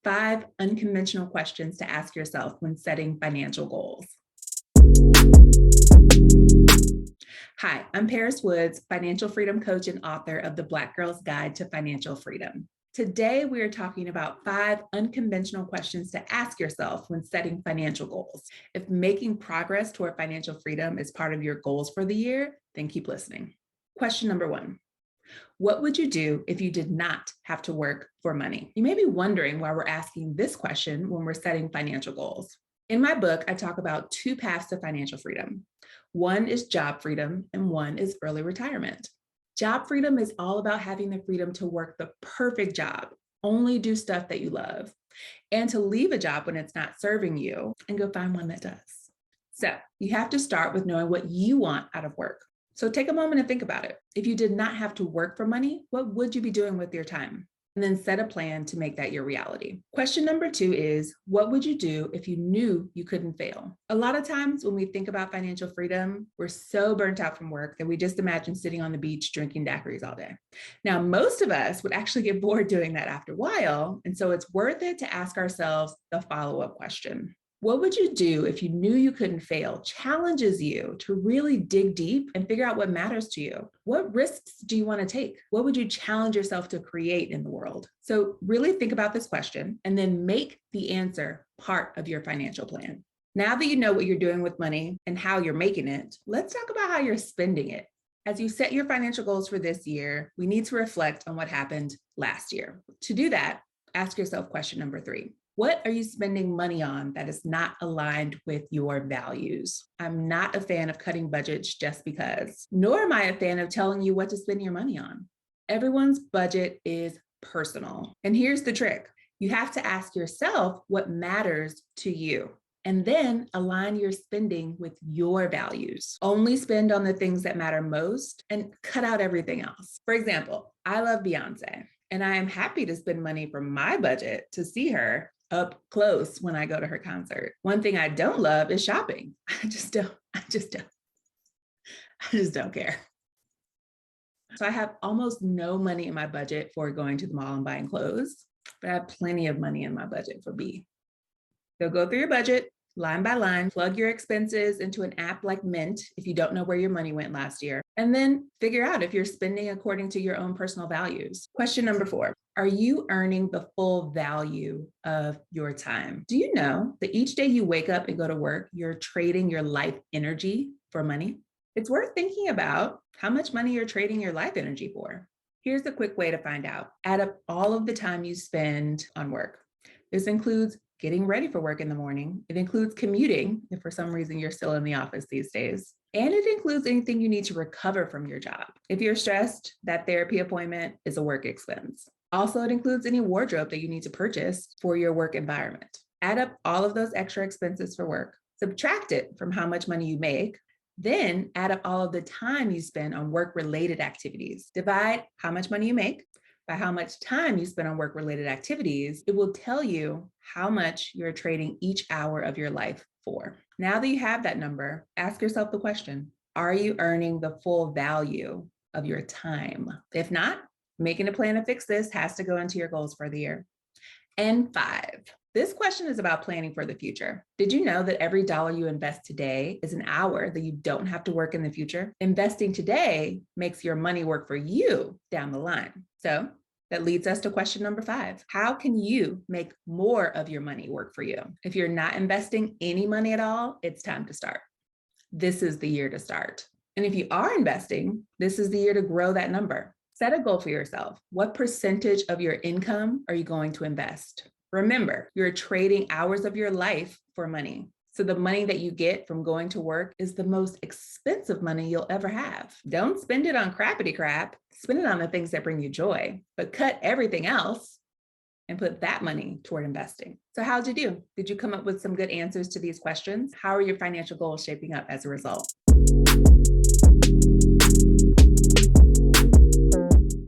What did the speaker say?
5 unconventional questions to ask yourself when setting financial goals. Hi, I'm Paris Woods, financial freedom coach and author of the Black Girl's Guide to Financial Freedom. Today, we are talking about 5 unconventional questions to ask yourself when setting financial goals. If making progress toward financial freedom is part of your goals for the year, then keep listening. Question number 1. What would you do if you did not have to work for money? You may be wondering why we're asking this question when we're setting financial goals. In my book, I talk about 2 paths to financial freedom. One is job freedom and one is early retirement. Job freedom is all about having the freedom to work the perfect job, only do stuff that you love, and to leave a job when it's not serving you and go find one that does. So you have to start with knowing what you want out of work. So take a moment and think about it. If you did not have to work for money, what would you be doing with your time? And then set a plan to make that your reality. Question number 2 is, what would you do if you knew you couldn't fail? A lot of times when we think about financial freedom, we're so burnt out from work that we just imagine sitting on the beach drinking daiquiris all day. Now, most of us would actually get bored doing that after a while. And so it's worth it to ask ourselves the follow-up question. What would you do if you knew you couldn't fail? Challenges you to really dig deep and figure out what matters to you. What risks do you want to take? What would you challenge yourself to create in the world? So really think about this question and then make the answer part of your financial plan. Now that you know what you're doing with money and how you're making it, let's talk about how you're spending it. As you set your financial goals for this year, we need to reflect on what happened last year. To do that, ask yourself question number 3. What are you spending money on that is not aligned with your values? I'm not a fan of cutting budgets just because, nor am I a fan of telling you what to spend your money on. Everyone's budget is personal. And here's the trick. You have to ask yourself what matters to you, and then align your spending with your values. Only spend on the things that matter most and cut out everything else. For example, I love Beyonce, and I am happy to spend money from my budget to see her up close when I go to her concert. One thing I don't love is shopping. I just don't care. So I have almost no money in my budget for going to the mall and buying clothes, but I have plenty of money in my budget for B. So go through your budget, line by line, plug your expenses into an app like Mint if you don't know where your money went last year, and then figure out if you're spending according to your own personal values. Question number 4. Are you earning the full value of your time? Do you know that each day you wake up and go to work, you're trading your life energy for money? It's worth thinking about how much money you're trading your life energy for. Here's a quick way to find out. Add up all of the time you spend on work. This includes getting ready for work in the morning. It includes commuting, if for some reason you're still in the office these days. And it includes anything you need to recover from your job. If you're stressed, that therapy appointment is a work expense. Also, it includes any wardrobe that you need to purchase for your work environment. Add up all of those extra expenses for work, subtract it from how much money you make, then add up all of the time you spend on work-related activities. Divide how much money you make by how much time you spend on work-related activities. It will tell you how much you're trading each hour of your life for. Now that you have that number, ask yourself the question, are you earning the full value of your time? If not, making a plan to fix this has to go into your goals for the year. And 5, this question is about planning for the future. Did you know that every dollar you invest today is an hour that you don't have to work in the future? Investing today makes your money work for you down the line. So that leads us to question number 5. How can you make more of your money work for you? If you're not investing any money at all, it's time to start. This is the year to start. And if you are investing, this is the year to grow that number. Set a goal for yourself. What percentage of your income are you going to invest? Remember, you're trading hours of your life for money. So the money that you get from going to work is the most expensive money you'll ever have. Don't spend it on crappity crap. Spend it on the things that bring you joy, but cut everything else and put that money toward investing. So how'd you do? Did you come up with some good answers to these questions? How are your financial goals shaping up as a result?